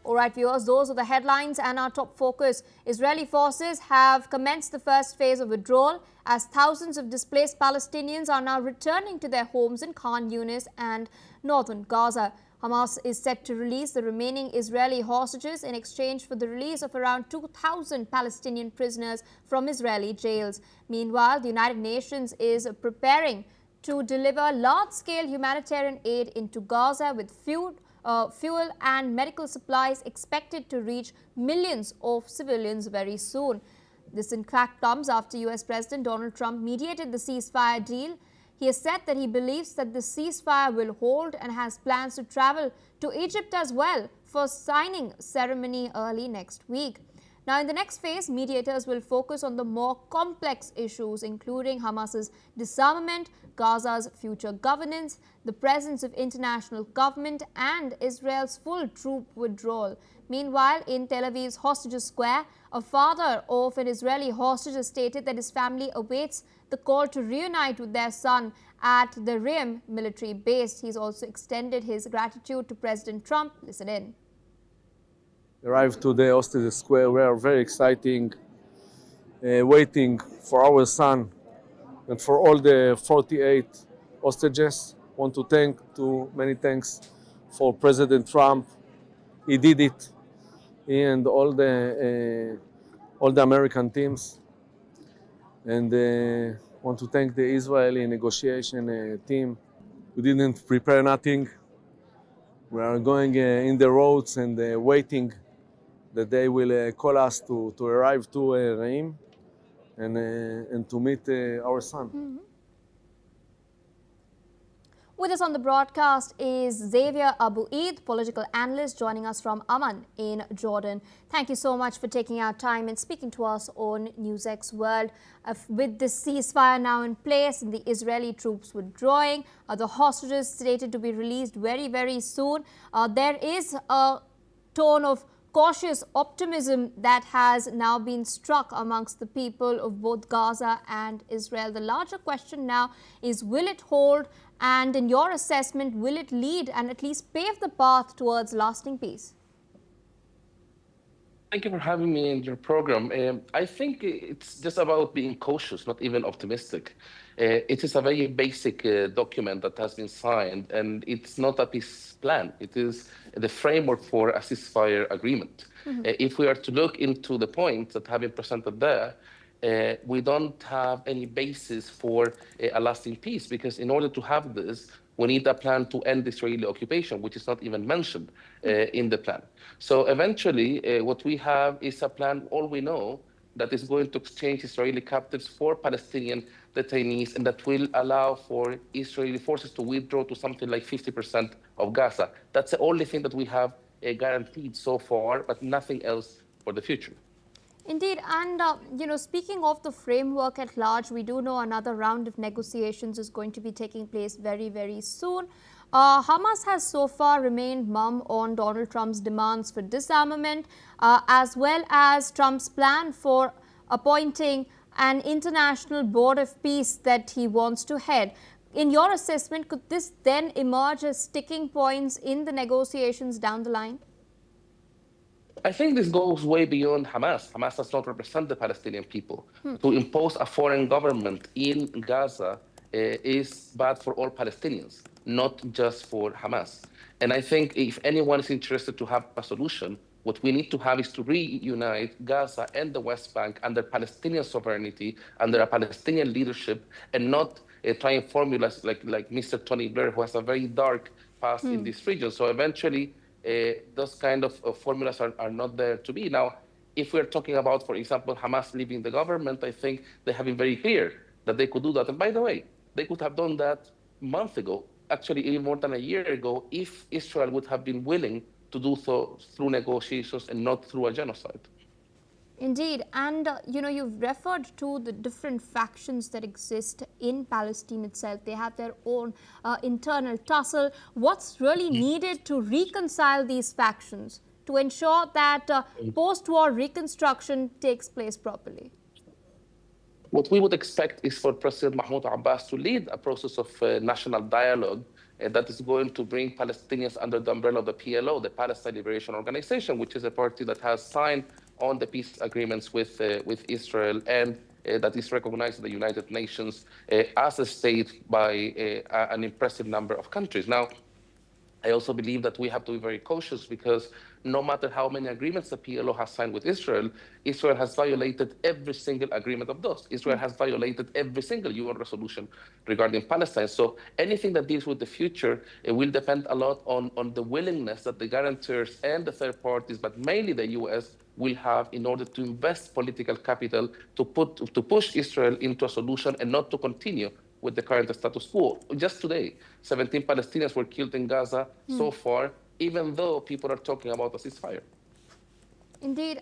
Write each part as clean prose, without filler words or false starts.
All right, viewers, those are the headlines and our top focus. Israeli forces have commenced the first phase of withdrawal as thousands of displaced Palestinians are now returning to their homes in Khan Yunis and northern Gaza. Hamas is set to release the remaining Israeli hostages in exchange for the release of around 2,000 Palestinian prisoners from Israeli jails. Meanwhile, the United Nations is preparing to deliver large-scale humanitarian aid into Gaza with fuel and medical supplies expected to reach millions of civilians very soon. This in fact comes after US President Donald Trump mediated the ceasefire deal. He has said that he believes that the ceasefire will hold and has plans to travel to Egypt as well for signing ceremony early next week. Now, in the next phase, mediators will focus on the more complex issues, including Hamas's disarmament, Gaza's future governance, the presence of international government, and Israel's full troop withdrawal. Meanwhile, in Tel Aviv's Hostages Square, a father of an Israeli hostage has stated that his family awaits the call to reunite with their son at the Reem military base. He's also extended his gratitude to President Trump. Listen in. Arrived to the Hostages Square. We are very exciting, waiting for our son and for all the 48 hostages. Want to many thanks for President Trump. He did it. He and all the American teams. And want to thank the Israeli negotiation team. We didn't prepare nothing. We are going in the roads and waiting that they will call us to arrive to Reem and to meet our son. Mm-hmm. With us on the broadcast is Xavier Abu Eid, political analyst, joining us from Amman in Jordan. Thank you so much for taking our time and speaking to us on NewsX World. With this ceasefire now in place and the Israeli troops withdrawing, the hostages slated to be released very, very soon, there is a tone of cautious optimism that has now been struck amongst the people of both Gaza and Israel. The larger question now is, will it hold? And in your assessment, will it lead and at least pave the path towards lasting peace? Thank you for having me in your program. I think it's just about being cautious, not even optimistic. It is a very basic document that has been signed, and it's not a peace plan. It is the framework for a ceasefire agreement. Mm-hmm. If we are to look into the points that have been presented there, we don't have any basis for a lasting peace, because in order to have this, we need a plan to end Israeli occupation, which is not even mentioned in the plan. So eventually, what we have is a plan, all we know, that is going to exchange Israeli captives for Palestinian detainees, and that will allow for Israeli forces to withdraw to something like 50% of Gaza. That's the only thing that we have guaranteed so far, but nothing else for the future. Indeed, and speaking of the framework at large, we do know another round of negotiations is going to be taking place very, very soon. Hamas has so far remained mum on Donald Trump's demands for disarmament, as well as Trump's plan for appointing an international board of peace that he wants to head. In your assessment, could this then emerge as sticking points in the negotiations down the line? I think this goes way beyond Hamas. Hamas does not represent the Palestinian people. To impose a foreign government in Gaza is bad for all Palestinians, not just for Hamas. And I think if anyone is interested to have a solution, what we need to have is to reunite Gaza and the West Bank under Palestinian sovereignty, under a Palestinian leadership, and not trying formulas like Mr. Tony Blair, who has a very dark past in this region. So eventually, those kind of formulas are not there to be. Now, if we're talking about, for example, Hamas leaving the government, I think they have been very clear that they could do that. And by the way, they could have done that a month ago, actually even more than a year ago, if Israel would have been willing to do so through negotiations and not through a genocide. Indeed, and you've referred to the different factions that exist in Palestine itself. They have their own internal tussle. What's really needed to reconcile these factions to ensure that post-war reconstruction takes place properly? What we would expect is for President Mahmoud Abbas to lead a process of national dialogue that is going to bring Palestinians under the umbrella of the PLO, the Palestine Liberation Organization, which is a party that has signed on the peace agreements with Israel and that is recognized in the United Nations as a state by an impressive number of countries. Now, I also believe that we have to be very cautious because no matter how many agreements the PLO has signed with Israel, Israel has violated every single agreement of those. Israel has violated every single UN resolution regarding Palestine. So anything that deals with the future, it will depend a lot on the willingness that the guarantors and the third parties, but mainly the US, will have in order to invest political capital to push Israel into a solution and not to continue with the current status quo. Just today, 17 Palestinians were killed in Gaza so far, even though people are talking about a ceasefire. Indeed.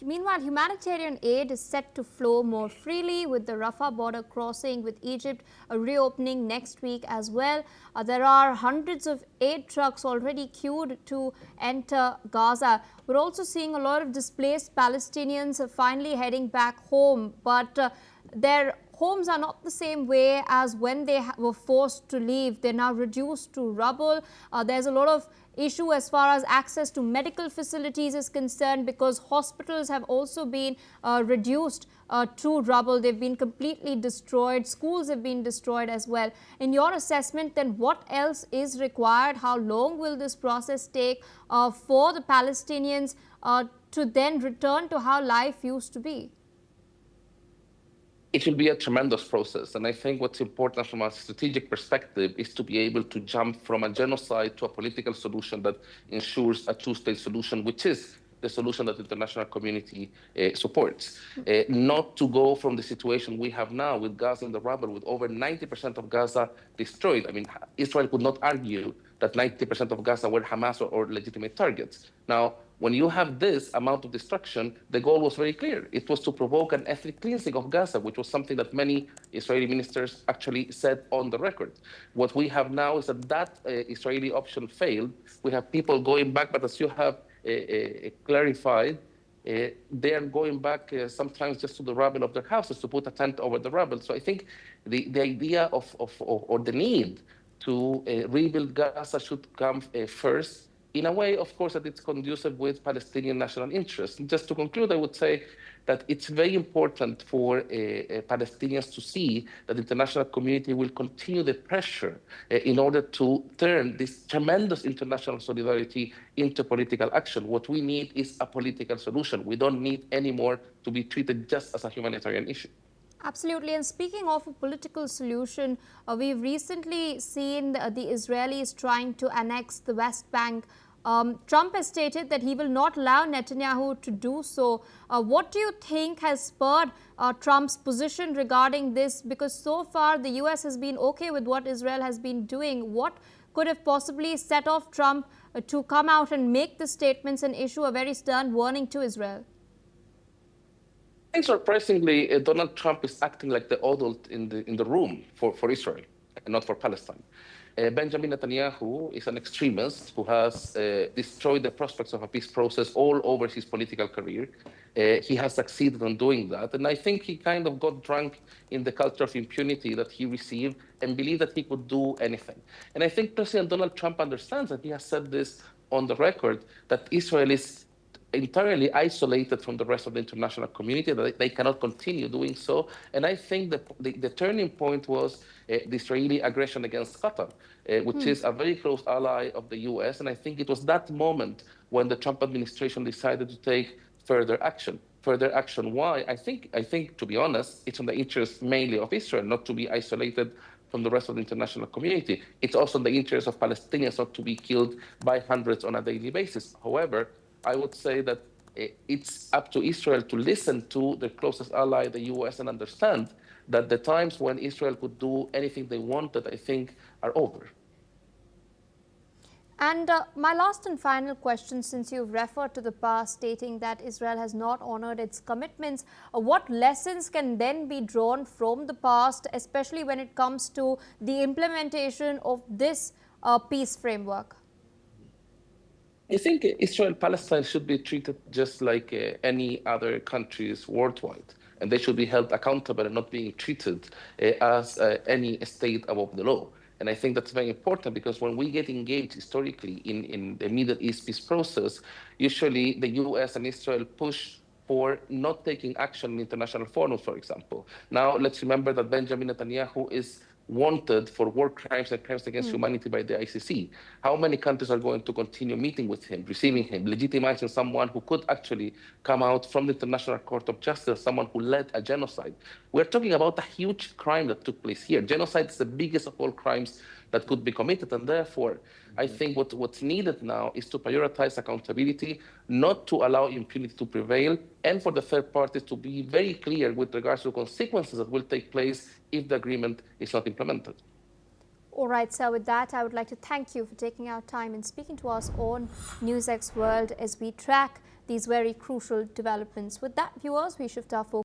Meanwhile, humanitarian aid is set to flow more freely with the Rafah border crossing with Egypt reopening next week as well. There are hundreds of aid trucks already queued to enter Gaza. We're also seeing a lot of displaced Palestinians finally heading back home, but their homes are not the same way as when they were forced to leave. They're now reduced to rubble. There's a lot of issue as far as access to medical facilities is concerned because hospitals have also been reduced to rubble. They've been completely destroyed. Schools have been destroyed as well. In your assessment, then what else is required? How long will this process take for the Palestinians to then return to how life used to be? It will be a tremendous process. And I think what's important from a strategic perspective is to be able to jump from a genocide to a political solution that ensures a two-state solution, which is the solution that the international community supports. Not to go from the situation we have now with Gaza in the rubble, with over 90% of Gaza destroyed. I mean, Israel could not argue that 90% of Gaza were Hamas or legitimate targets. Now, when you have this amount of destruction, the goal was very clear. It was to provoke an ethnic cleansing of Gaza, which was something that many Israeli ministers actually said on the record. What we have now is that Israeli option failed. We have people going back, but as you have clarified, they are going back sometimes just to the rubble of their houses to put a tent over the rubble. So I think the idea or the need to rebuild Gaza should come first, in a way, of course, that it's conducive with Palestinian national interests. And just to conclude, I would say that it's very important for Palestinians to see that the international community will continue the pressure in order to turn this tremendous international solidarity into political action. What we need is a political solution. We don't need anymore to be treated just as a humanitarian issue. Absolutely. And speaking of a political solution, we've recently seen the Israelis trying to annex the West Bank. Trump has stated that he will not allow Netanyahu to do so. What do you think has spurred Trump's position regarding this? Because so far the US has been okay with what Israel has been doing. What could have possibly set off Trump to come out and make the statements and issue a very stern warning to Israel? I think surprisingly, Donald Trump is acting like the adult in the room for Israel and not for Palestine. Benjamin Netanyahu is an extremist who has destroyed the prospects of a peace process all over his political career. He has succeeded in doing that. And I think he kind of got drunk in the culture of impunity that he received and believed that he could do anything. And I think President Donald Trump understands that. He has said this on the record, that Israel is entirely isolated from the rest of the international community, that they cannot continue doing so. And I think the turning point was the Israeli aggression against Qatar, which is a very close ally of the US. And I think it was that moment when the Trump administration decided to take further action. Further action, why? I think, to be honest, it's in the interest mainly of Israel not to be isolated from the rest of the international community. It's also in the interest of Palestinians not to be killed by hundreds on a daily basis. However, I would say that it's up to Israel to listen to their closest ally, the US, and understand that the times when Israel could do anything they wanted, I think, are over. And my last and final question, since you've referred to the past, stating that Israel has not honored its commitments, what lessons can then be drawn from the past, especially when it comes to the implementation of this peace framework? I think Israel-Palestine should be treated just like any other countries worldwide, and they should be held accountable and not being treated as any state above the law. And I think that's very important because when we get engaged historically in the Middle East peace process, usually the US and Israel push for not taking action in international forums, for example. Now, let's remember that Benjamin Netanyahu is wanted for war crimes and crimes against humanity by the ICC. How many countries are going to continue meeting with him, receiving him, legitimizing someone who could actually come out from the International Court of Justice, someone who led a genocide? We're talking about a huge crime that took place here. Genocide is the biggest of all crimes that could be committed, and therefore, I think what's needed now is to prioritize accountability, not to allow impunity to prevail, and for the third parties to be very clear with regards to consequences that will take place if the agreement is not implemented. All right, so with that, I would like to thank you for taking our time and speaking to us on NewsX World as we track these very crucial developments. With that, viewers, we shift our focus